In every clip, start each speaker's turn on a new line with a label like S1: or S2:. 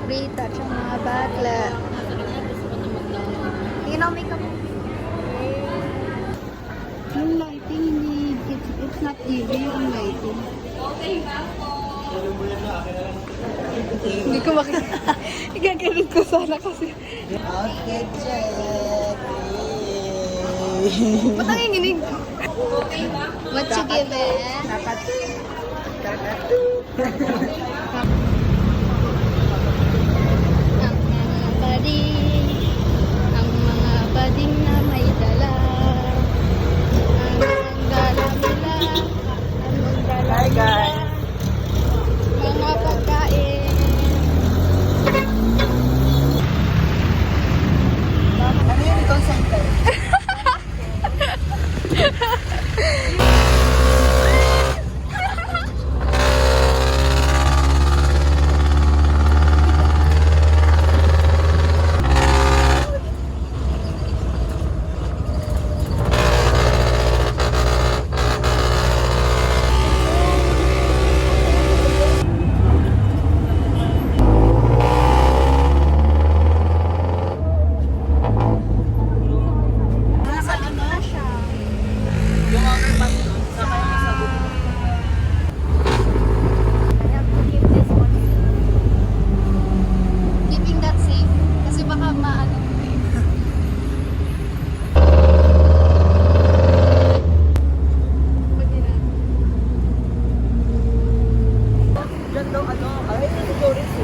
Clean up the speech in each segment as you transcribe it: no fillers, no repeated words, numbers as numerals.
S1: Rita at yung mga bakla. Tingnan mo makeup.
S2: Yung lighting, it's not easy yung lighting.
S1: Hindi ko makikita. Igagalit ko sana kasi.
S2: Okay, check.
S1: Ba't nanginginig? What you give it?
S2: Dapat.
S1: Ang mga bading na may dala. Ang dala nila. Ang dala
S2: Hi,
S1: nila.
S2: guys.
S1: Mga pagkain.
S2: Ano yun? Call center?
S1: Keeping that safe. Kasi baka maano.
S2: Diyan daw ano? Ay, ito tourist.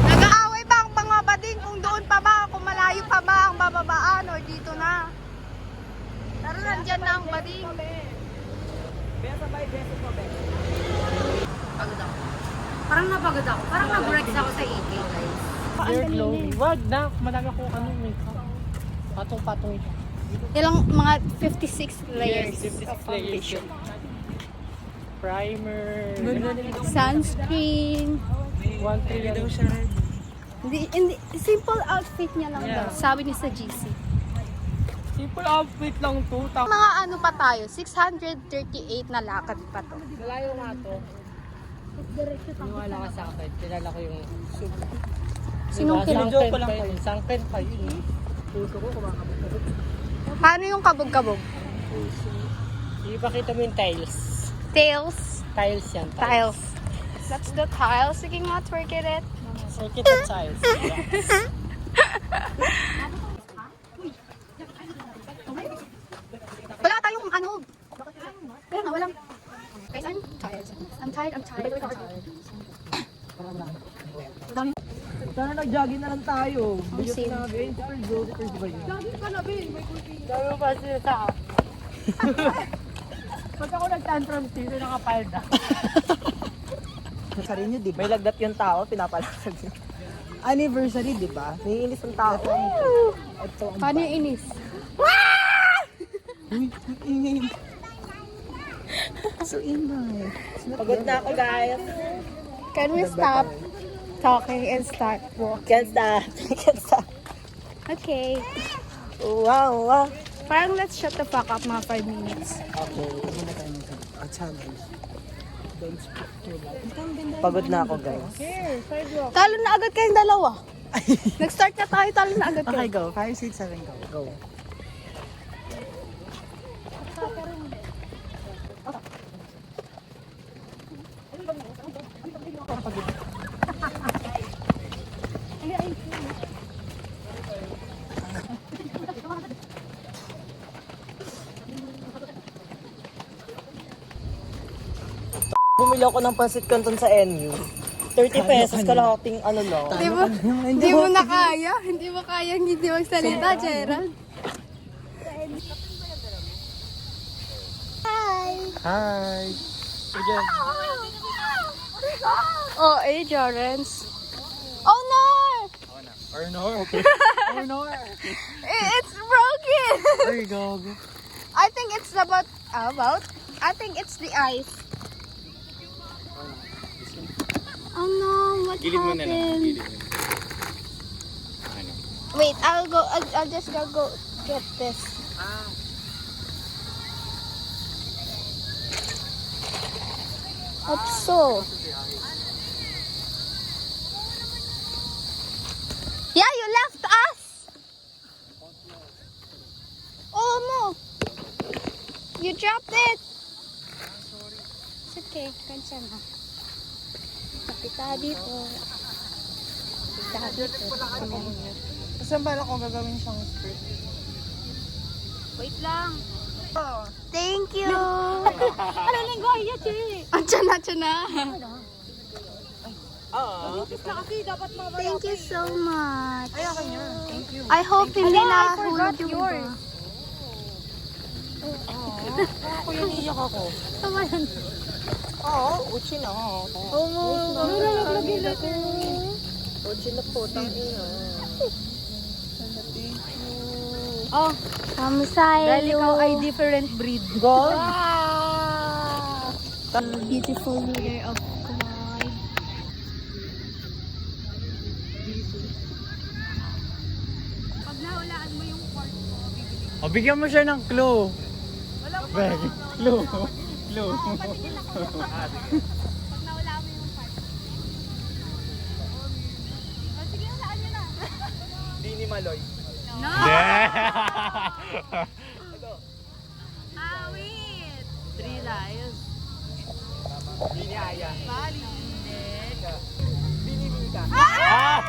S1: Nag-aaway ba ang mga bading kung doon pa ba, kung malayo pa ba ang bababaan or dito na? Pero nandyan na ang bading.
S2: Besa by besa po, be.
S3: Pagod ako. Parang napagod ako. Parang nag-breaks ako sa AK, guys.
S4: Hair glow. Wag na, madami ko makeup. Patong-patong ito.
S1: Ilang mga 56 layers
S4: Yes, 56
S1: of foundation.
S4: Primer.
S1: Sunscreen.
S4: 1-3 daw siya.
S1: Hindi, simple outfit niya lang daw. Sabi niya sa GC.
S4: Simple outfit lang to.
S1: Mga ano pa tayo, 638 na lakad pa to.
S4: Malayo nga to. Niwala ka sa akin. Kilala ko yung soup.
S1: Sinong kilala?
S4: Joke ko lang kayo. Sangken pa yun. Puso ko kumakabot.
S1: Paano yung kabog-kabog?
S4: Ipakita mo yung tiles.
S1: Tails.
S4: Tiles yan.
S1: Tiles. That's the tiles. Sige nga, twerk it.
S4: Circuit at tiles.
S1: Wala tayong ano. Kaya nga, walang. Guys, I'm tired. Dami.
S2: Sana nag-jogging na lang tayo.
S1: Ang same.
S2: Super go, super ba yun?
S4: Sabi mo pa sila sa pag ako nag-tantrum dito, nakapalda.
S2: Anniversary nyo, di ba? May lagdat yung tao, pinapalasag nyo. Anniversary, di ba? Naiinis ang tao. Ito ang
S1: Paano yung inis?
S2: Uy, ingay. So ingay. Pagod na ako, guys.
S1: Can we stop talking and start walking?
S2: Can't stop. Can't stop.
S1: Okay.
S2: Wow, wow.
S1: Parang let's shut the fuck up mga 5 minutes.
S2: Okay, muna tayo ng challenge. Pagod na ako, guys.
S1: Talo na agad kayong dalawa. Nag-start na tayo, talo na agad
S2: Okay,
S1: kayo.
S2: go. 5, 6, 7, go. Go. Bumili ako ng pansit canton sa NU. 30 pesos, kalahating ano lang.
S1: Hindi mo na kaya. Hindi mo kaya hindi magsalita, Gerald.
S4: Hi! Again.
S1: Oh, Jorens. Oh no!
S4: Or no? Okay. Or no?
S1: It's broken!
S4: There you go.
S1: I think it's about, I think it's the ice. Oh no, what
S4: Gilid mo na lang.
S1: happened?
S4: Gilid mo na. Ano?
S1: Wait, I'll just go get this. Opso. Yeah, you left us. Oh, mo. You dropped it. It's okay. Kansya na. Kapit tayo dito. Kapit tayo dito.
S2: Saan ba ako gagawin siyang skirt?
S3: Wait lang.
S1: Thank you.
S3: Ano linggo? Iya, che.
S1: Andiyan na.
S3: Kasi dapat mga
S1: Thank you so much.
S2: Ay, ako niya. Thank you.
S1: I hope hindi
S3: Hello, I
S1: na
S3: forgot
S1: hulog yung
S3: yours.
S1: iba.
S2: Ako yung iyak ako.
S3: Tama yan.
S2: Oo, uchi na ako.
S3: Nalaglag ako.
S2: Uchi na po, tangina.
S3: Oh,
S1: Kamusta
S3: dahil ikaw ay different breed.
S2: God?
S1: Beautiful leader of Kauai.
S3: Pag nahulaan mo yung part ko, bibili.
S4: O, bigyan mo siya ng clue. Clue. Clue.
S3: Patingin ako. Pag nahulaan mo yung part. Oh, sige, hulaan nyo na.
S2: Di ni Maloy.
S3: No!
S4: Yeah!
S3: Awit! 3 lives.
S2: Di ni Aya.
S3: Bali.
S2: Di ni Mika.
S4: Ah!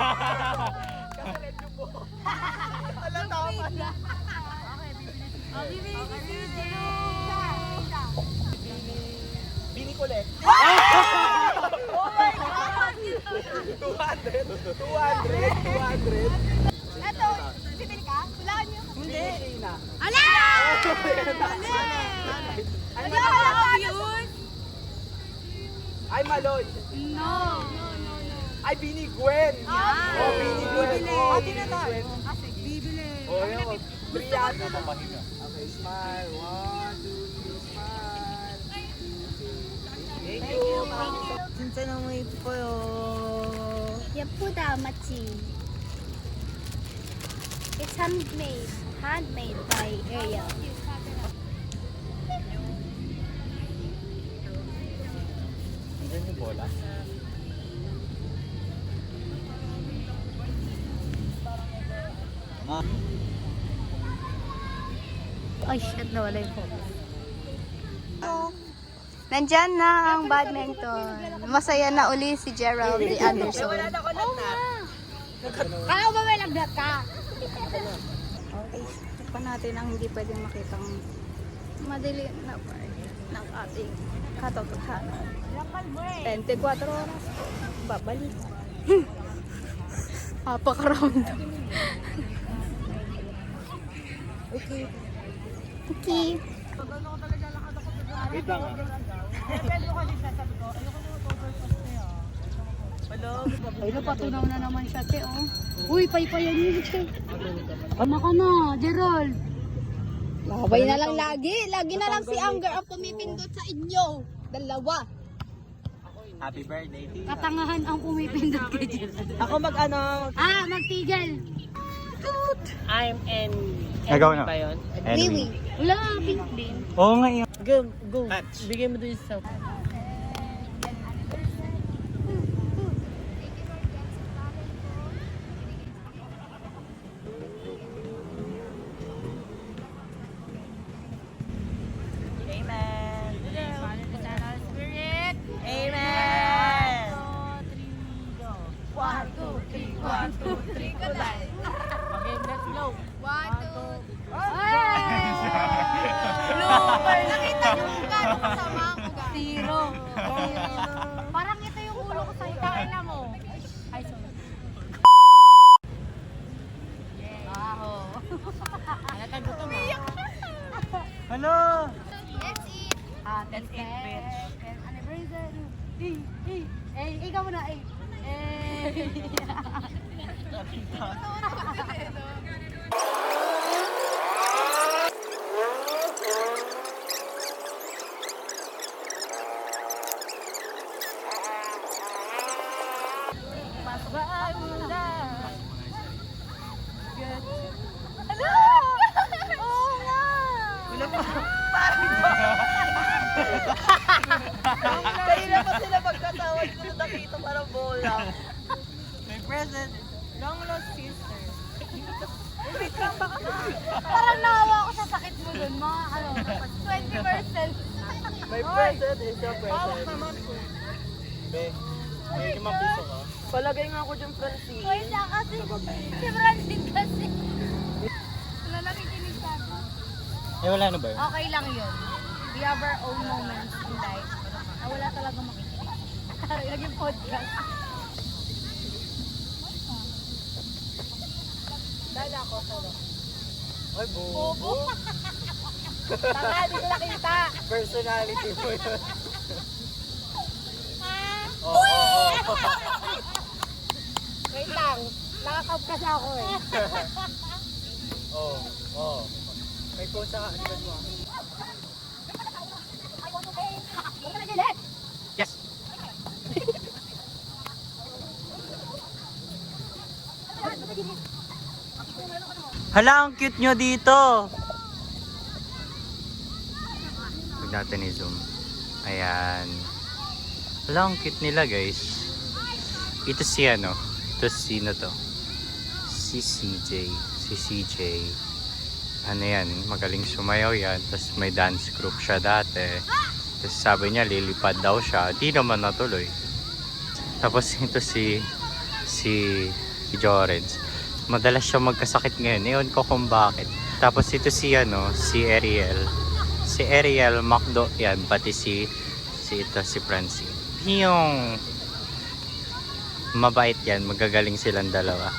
S2: Kasalit yung po. Alam tama na.
S3: Okay, bibili. Oh, bibili si CJ.
S2: Bini Colette.
S3: Oh my God!
S2: 200.
S3: Eto, bibili ka? Hulaan nyo.
S2: Hindi.
S3: Ala! Mali! Ano yun?
S2: Ay, Maloy.
S3: No.
S2: Ay, Bini Gwen.
S3: Ah.
S2: Oh, Bini Gwen.
S3: Bibili.
S2: Oh, di na tayo.
S3: Bibili.
S2: Oh, yun. Brianna. Okay, smile. 1, 2, 3, smile. Thank you. 진짜 너무 예뻐요.
S1: 예쁘다, 맞지? It's handmade by Ariel.
S4: Nandiyan yung bola.
S1: Ay, shit, nawala yung focus. Nandyan na ang badminton. Masaya na uli si Gerald D. Anderson.
S3: Kala ko ba may lagnat ka?
S1: Okay, pa natin ang hindi pwedeng makitang madali na part ng ating katotohanan. 24 oras po. Babalik. Apaka-round. Okay. Okay.
S4: Wait lang ah.
S3: Ay, napatunaw na naman siya, te, oh. Uy, paypayan yun, te. Tama ka na, Gerald.
S1: Lakabay na lang lagi. Lagi na lang si Anger ang pumipindot sa inyo. Dalawa.
S2: Happy birthday.
S3: Katangahan ang pumipindot kay Gerald.
S2: Ako mag-ano.
S3: Ah, magtigil.
S2: I'm in.
S4: Ikaw na.
S2: Ba yun?
S1: Wiwi.
S3: Wala, pink din.
S4: Oo nga yun.
S2: Go. Bigay mo doon sa... Amen.
S3: Spirit.
S2: Amen.
S3: 1, 2, 3, 1, 2, 3, kulay.
S2: Okay, let's go.
S3: 1, 2, Blooper! Nakita niyo kung gano'ng kasama ang ugat? Zero. Parang ito yung ulo ko sa'yo. Kain na mo. Ay, sorry. Baho. Natagutom mo.
S2: Hello.
S3: Let's eat. Let's eat, bitch. Anniversary. Ikaw muna,
S2: Kanina pa May present. Long lost sister.
S3: Parang nahawa ako sa sakit mo dun, mga ano, 20%.
S2: May present is your present. Be, may 5 piso ka. Palagay nga ako dyan, Francine.
S3: Wait lang kasi, si Francine kasi. Wala nakikinig sa akin.
S2: Wala na ba yun?
S3: Okay lang yun. We have our own moments in life. Wala talaga makikinig. Naging podcast. Dala ako solo.
S2: Ay, bobo.
S3: Tanga, di ko nakita.
S2: Personality mo yun. Oo.
S3: Wait lang. Nakakab kasi ako eh.
S2: Oo. May post sa likod mo. Yes. Hala, ang cute nyo dito. Huwag natin i-zoom. Ayan. Hala, ang cute nila, guys. Ito si ano. Ito sino to? Si CJ. Si CJ. Ano yan? Magaling sumayaw yan. Tapos may dance group siya dati. Tapos sabi niya, lilipad daw siya. Di naman natuloy. Tapos ito si Jorens. Madalas siya magkasakit ngayon. Ewan ko kung bakit. Tapos ito si ano, si Ariel. Si Ariel, Macdo yan. Pati si Francine. Yung mabait yan. Magagaling silang dalawa.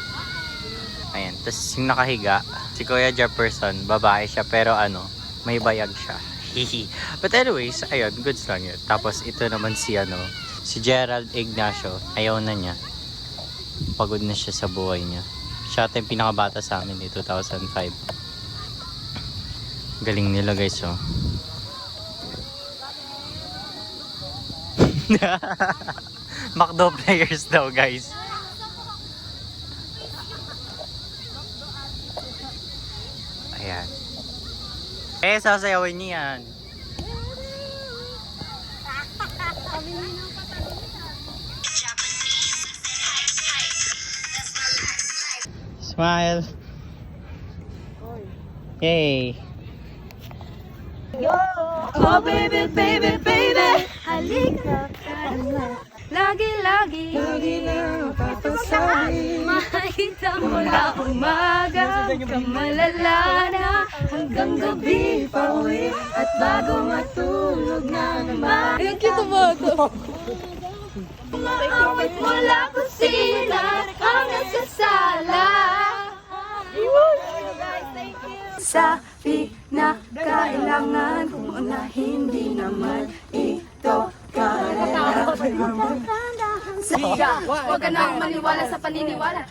S2: Ayan. Tapos yung nakahiga, si Kuya Jefferson, babae siya. Pero ano, may bayag siya. Hihi. But anyways, ayun, goods lang yun. Tapos ito naman si ano, si Gerald Ignacio. Ayaw na niya. Pagod na siya sa buhay niya. Siya ata yung pinakabata sa amin eh, 2005. Galing nila guys, oh. Macdo players daw, guys. Ayan. Sasayawin niya yan. Smile. Yay.
S1: Oh baby, baby, baby, halika ka na. Lagi na papasabi. Makita mo na umaga, kamalala na hanggang gabi pauwi. At bago matulog na naman. Ang cute mo ito. Maawit mula kusina hanggang sa sala. Sa pinakailangan kung na hindi naman ito kailangan. Huwag ka nang maniwala sa paniniwala.